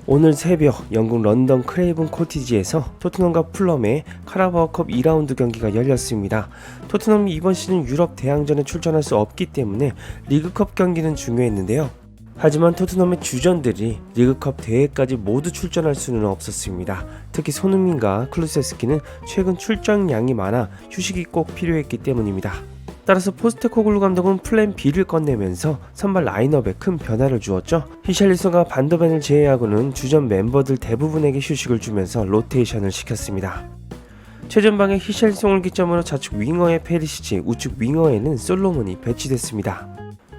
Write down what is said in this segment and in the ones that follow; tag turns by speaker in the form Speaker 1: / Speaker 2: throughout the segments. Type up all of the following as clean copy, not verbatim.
Speaker 1: 오늘 새벽 영국 런던 크레이븐 코티지에서 토트넘과 풀럼의 카라바오컵 2라운드 경기가 열렸습니다. 토트넘이 이번 시즌 유럽 대항전에 출전할 수 없기 때문에 리그컵 경기는 중요했는데요. 하지만 토트넘의 주전들이 리그컵 대회까지 모두 출전할 수는 없었습니다. 특히 손흥민과 클루세스키는 최근 출전량이 많아 휴식이 꼭 필요했기 때문입니다. 따라서 포스테코글루 감독은 플랜 B를 꺼내면서 선발 라인업에 큰 변화를 주었죠. 히샬리송과 반더벤을 제외하고는 주전 멤버들 대부분에게 휴식을 주면서 로테이션을 시켰습니다. 최전방에 히샬리송을 기점으로 좌측 윙어에 페리시치, 우측 윙어에는 솔로몬이 배치됐습니다.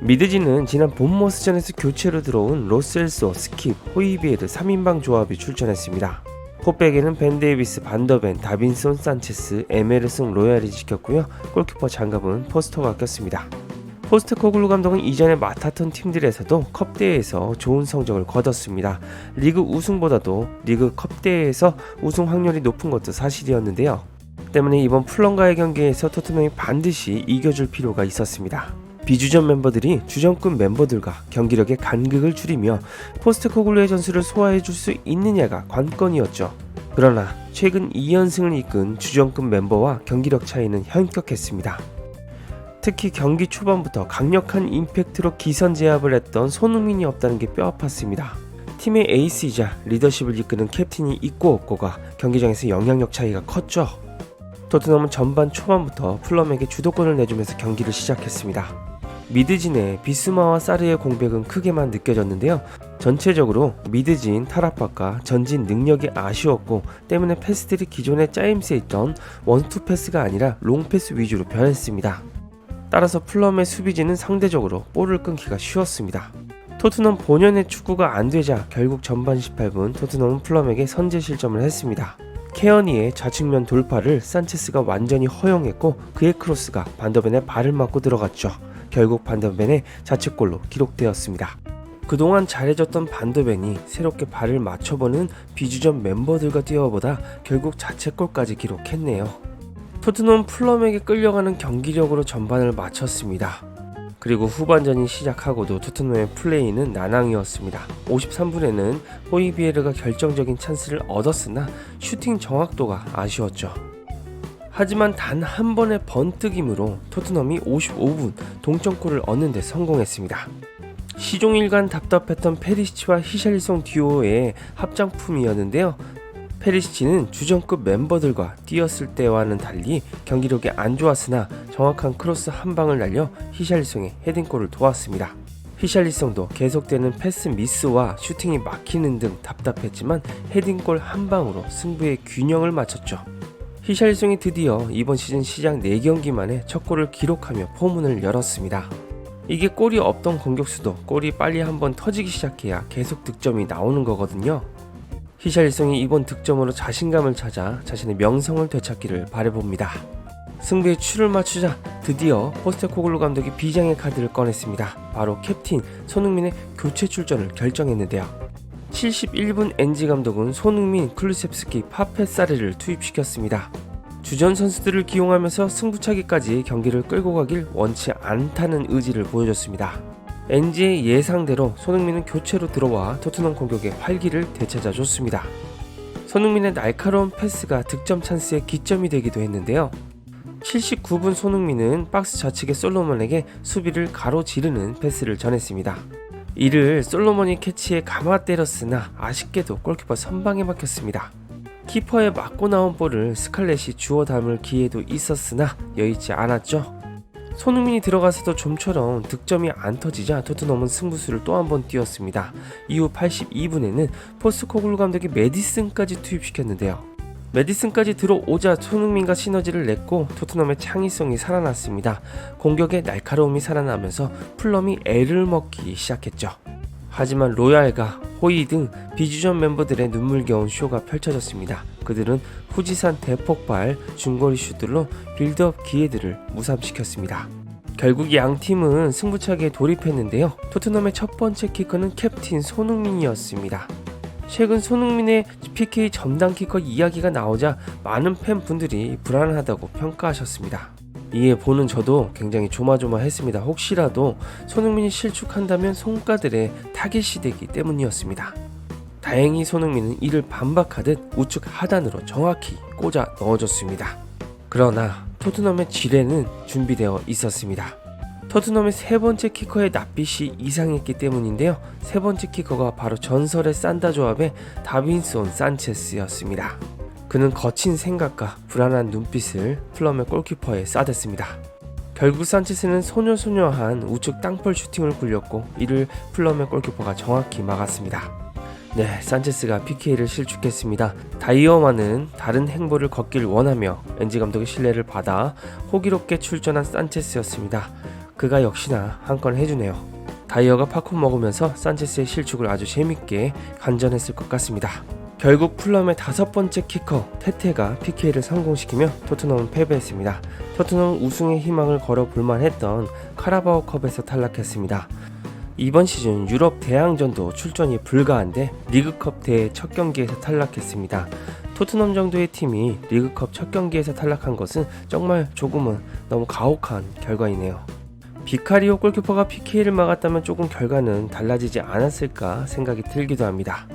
Speaker 1: 미드지는 지난 본머스전에서 교체로 들어온 로셀소, 스킵, 호이비에르 3인방 조합이 출전했습니다. 포백에는 벤 데이비스, 반더벤, 다빈손 산체스, 에메르송 로얄이 지켰고요. 골키퍼 장갑은 포스터가 꼈습니다. 포스테코글루 감독은 이전에 맡았던 팀들에서도 컵대회에서 좋은 성적을 거뒀습니다. 리그 우승보다도 리그 컵대회에서 우승 확률이 높은 것도 사실이었는데요. 때문에 이번 풀럼과의 경기에서 토트넘이 반드시 이겨줄 필요가 있었습니다. 비주전 멤버들이 주전급 멤버들과 경기력의 간극을 줄이며 포스테코글루의 전술을 소화해줄 수 있느냐가 관건이었죠. 그러나 최근 2연승을 이끈 주전급 멤버와 경기력 차이는 현격했습니다. 특히 경기 초반부터 강력한 임팩트로 기선제압을 했던 손흥민이 없다는 게 뼈아팠습니다. 팀의 에이스이자 리더십을 이끄는 캡틴이 있고 없고가 경기장에서 영향력 차이가 컸죠. 토트넘은 전반 초반부터 풀럼에게 주도권을 내주면서 경기를 시작했습니다. 미드진의 비스마와 사르의 공백은 크게만 느껴졌는데요. 전체적으로 미드진 탈압박과 전진 능력이 아쉬웠고 때문에 패스들이 기존의 짜임새에 있던 원투 패스가 아니라 롱패스 위주로 변했습니다. 따라서 풀럼의 수비진은 상대적으로 볼을 끊기가 쉬웠습니다. 토트넘 본연의 축구가 안되자 결국 전반 18분 토트넘은 풀럼에게 선제 실점을 했습니다. 케어니의 좌측면 돌파를 산체스가 완전히 허용했고 그의 크로스가 반더벤의 발을 맞고 들어갔죠. 결국 반더벤의 자책골로 기록되었습니다. 그동안 잘해줬던 반더벤이 새롭게 발을 맞춰보는 비주전 멤버들과 뛰어보다 결국 자책골까지 기록했네요. 토트넘은 풀럼에게 끌려가는 경기력으로 전반을 마쳤습니다. 그리고 후반전이 시작하고도 토트넘의 플레이는 난항이었습니다. 53분에는 호이비에르가 결정적인 찬스를 얻었으나 슈팅 정확도가 아쉬웠죠. 하지만 단 한 번의 번뜩임으로 토트넘이 55분 동점골을 얻는 데 성공했습니다. 시종일관 답답했던 페리시치와 히샬리송 듀오의 합작품이었는데요. 페리시치는 주전급 멤버들과 뛰었을 때와는 달리 경기력이 안 좋았으나 정확한 크로스 한 방을 날려 히샬리송의 헤딩골을 도왔습니다. 히샬리송도 계속되는 패스 미스와 슈팅이 막히는 등 답답했지만 헤딩골 한 방으로 승부의 균형을 맞췄죠. 히샬리송이 드디어 이번 시즌 시작 4경기 만에 첫 골을 기록하며 포문을 열었습니다. 이게 골이 없던 공격수도 골이 빨리 한번 터지기 시작해야 계속 득점이 나오는 거거든요. 히샬리송이 이번 득점으로 자신감을 찾아 자신의 명성을 되찾기를 바라봅니다. 승부에 추를 맞추자 드디어 포스테코글루 감독이 비장의 카드를 꺼냈습니다. 바로 캡틴 손흥민의 교체 출전을 결정했는데요. 71분 NG 감독은 손흥민, 클루셉스키, 파페사르를 투입시켰습니다. 주전 선수들을 기용하면서 승부차기까지 경기를 끌고 가길 원치 않다는 의지를 보여줬습니다. NG의 예상대로 손흥민은 교체로 들어와 토트넘 공격의 활기를 되찾아줬습니다. 손흥민의 날카로운 패스가 득점 찬스의 기점이 되기도 했는데요. 79분 손흥민은 박스 좌측의 솔로몬에게 수비를 가로지르는 패스를 전했습니다. 이를 솔로몬이 캐치에 감아 때렸으나 아쉽게도 골키퍼 선방에 막혔습니다. 키퍼에 맞고 나온 볼을 스칼렛이 주워 담을 기회도 있었으나 여의치 않았죠. 손흥민이 들어가서도 좀처럼 득점이 안 터지자 토트넘은 승부수를 또 한 번 띄웠습니다. 이후 82분에는 포스테코글루 감독이 메디슨까지 투입시켰는데요. 메디슨까지 들어오자 손흥민과 시너지를 냈고 토트넘의 창의성이 살아났습니다. 공격의 날카로움이 살아나면서 풀럼이 애를 먹기 시작했죠. 하지만 로얄과 호이 등 비주전 멤버들의 눈물겨운 쇼가 펼쳐졌습니다. 그들은 후지산 대폭발 중거리 슛들로 빌드업 기회들을 무산시켰습니다. 결국 양 팀은 승부차기에 돌입했는데요. 토트넘의 첫 번째 키커는 캡틴 손흥민이었습니다. 최근 손흥민의 PK 전담 키커 이야기가 나오자 많은 팬분들이 불안하다고 평가하셨습니다. 이에 보는 저도 굉장히 조마조마했습니다. 혹시라도 손흥민이 실축한다면 손가들의 타겟이 되기 때문이었습니다. 다행히 손흥민은 이를 반박하듯 우측 하단으로 정확히 꽂아 넣어줬습니다. 그러나 토트넘의 지뢰는 준비되어 있었습니다. 토트넘의 세 번째 키커의 낯빛이 이상했기 때문인데요. 세 번째 키커가 바로 전설의 산다 조합의 다빈손 산체스였습니다. 그는 거친 생각과 불안한 눈빛을 플럼의 골키퍼에 쏴댔습니다. 결국 산체스는 소녀소녀한 우측 땅볼 슈팅을 굴렸고 이를 플럼의 골키퍼가 정확히 막았습니다. 네, 산체스가 PK를 실축했습니다. 다이어만은 다른 행보를 걷길 원하며 엔지 감독의 신뢰를 받아 호기롭게 출전한 산체스였습니다. 그가 역시나 한 건 해주네요. 다이어가 팝콘 먹으면서 산체스의 실축을 아주 재밌게 간전했을 것 같습니다. 결국 풀럼의 다섯 번째 키커 테테가 PK를 성공시키며 토트넘은 패배했습니다. 토트넘은 우승의 희망을 걸어볼만 했던 카라바오컵에서 탈락했습니다. 이번 시즌 유럽 대항전도 출전이 불가한데 리그컵 대회 첫 경기에서 탈락했습니다. 토트넘 정도의 팀이 리그컵 첫 경기에서 탈락한 것은 정말 조금은 너무 가혹한 결과이네요. 비카리오 골키퍼가 PK를 막았다면 조금 결과는 달라지지 않았을까 생각이 들기도 합니다.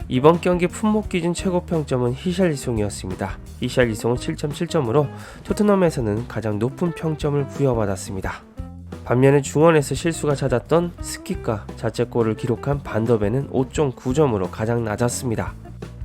Speaker 1: 이번 경기 품목 기준 최고 평점은 히샬리송이었습니다. 히샬리송은 7.7점으로 토트넘에서는 가장 높은 평점을 부여받았습니다. 반면에 중원에서 실수가 잦았던 스키가 자책골을 기록한 반더벤은 5.9점으로 가장 낮았습니다.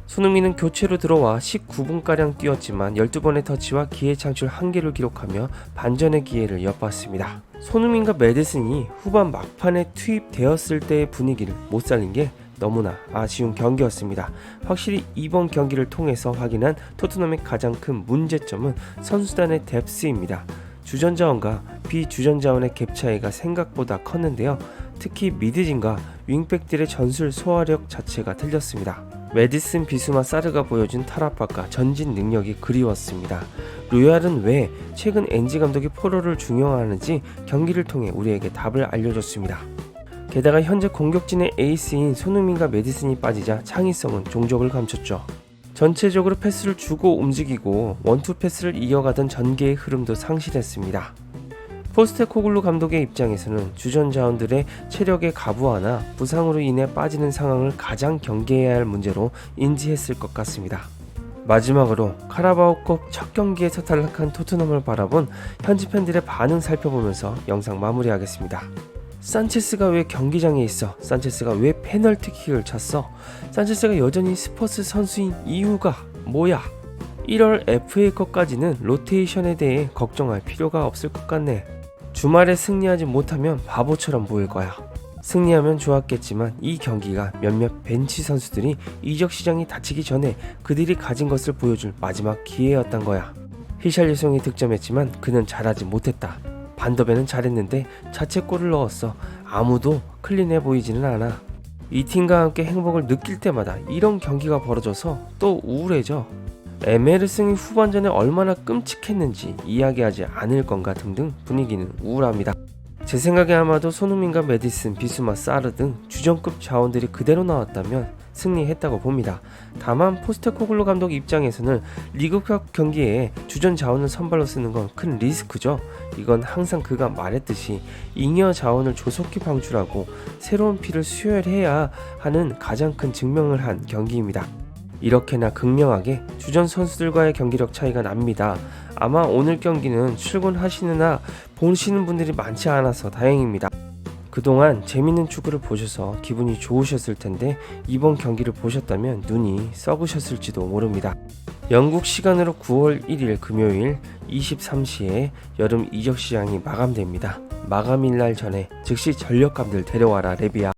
Speaker 1: 손흥민은 교체로 들어와 19분가량 뛰었지만 12번의 터치와 기회 창출 1개를 기록하며 반전의 기회를 엿봤습니다. 손흥민과 메디슨이 후반 막판에 투입되었을 때의 분위기를 못 살린 게 너무나 아쉬운 경기였습니다. 확실히 이번 경기를 통해서 확인한 토트넘의 가장 큰 문제점은 선수단의 뎁스입니다. 주전자원과 비주전자원의 갭 차이가 생각보다 컸는데요. 특히 미드진과 윙백들의 전술 소화력 자체가 틀렸습니다. 메디슨, 비수마, 사르가 보여준 탈압박과 전진 능력이 그리웠습니다. 로얄은 왜 최근 엔지 감독이 포로를 중용하는지 경기를 통해 우리에게 답을 알려줬습니다. 게다가 현재 공격진의 에이스인 손흥민과 메디슨이 빠지자 창의성은 종족을 감췄죠. 전체적으로 패스를 주고 움직이고 원투 패스를 이어가던 전개의 흐름도 상실했습니다. 포스테코글루 감독의 입장에서는 주전 자원들의 체력의 가부하나 부상으로 인해 빠지는 상황을 가장 경계해야 할 문제로 인지했을 것 같습니다. 마지막으로 카라바오컵 첫 경기에서 탈락한 토트넘을 바라본 현지 팬들의 반응 살펴보면서 영상 마무리하겠습니다. 산체스가 왜 경기장에 있어? 산체스가 왜 페널티킥을 찼어? 산체스가 여전히 스퍼스 선수인 이유가 뭐야? 1월 FA컵까지는 로테이션에 대해 걱정할 필요가 없을 것 같네. 주말에 승리하지 못하면 바보처럼 보일 거야. 승리하면 좋았겠지만 이 경기가 몇몇 벤치 선수들이 이적 시장이 닫히기 전에 그들이 가진 것을 보여줄 마지막 기회였던 거야. 히샬리송이 득점했지만 그는 잘하지 못했다. 반더벤은 잘했는데 자책골을 넣었어. 아무도 클린해 보이지는 않아. 이 팀과 함께 행복을 느낄 때마다 이런 경기가 벌어져서 또 우울해져. 에메르송이 후반전에 얼마나 끔찍했는지 이야기하지 않을 건가 등등 분위기는 우울합니다. 제 생각에 아마도 손흥민과 메디슨, 비수마, 사르 등 주전급 자원들이 그대로 나왔다면 승리했다고 봅니다. 다만 포스테코글루 감독 입장에서는 리그컵 경기에 주전 자원을 선발로 쓰는 건 큰 리스크죠. 이건 항상 그가 말했듯이 잉여 자원을 조속히 방출하고 새로운 피를 수혈해야 하는 가장 큰 증명을 한 경기입니다. 이렇게나 극명하게 주전 선수들과의 경기력 차이가 납니다. 아마 오늘 경기는 출근하시느나 보시는 분들이 많지 않아서 다행입니다. 그동안 재밌는 축구를 보셔서 기분이 좋으셨을 텐데 이번 경기를 보셨다면 눈이 썩으셨을지도 모릅니다. 영국 시간으로 9월 1일 금요일 23시에 여름 이적 시장이 마감됩니다. 마감일 날 전에 즉시 전력감들 데려와라 레비아.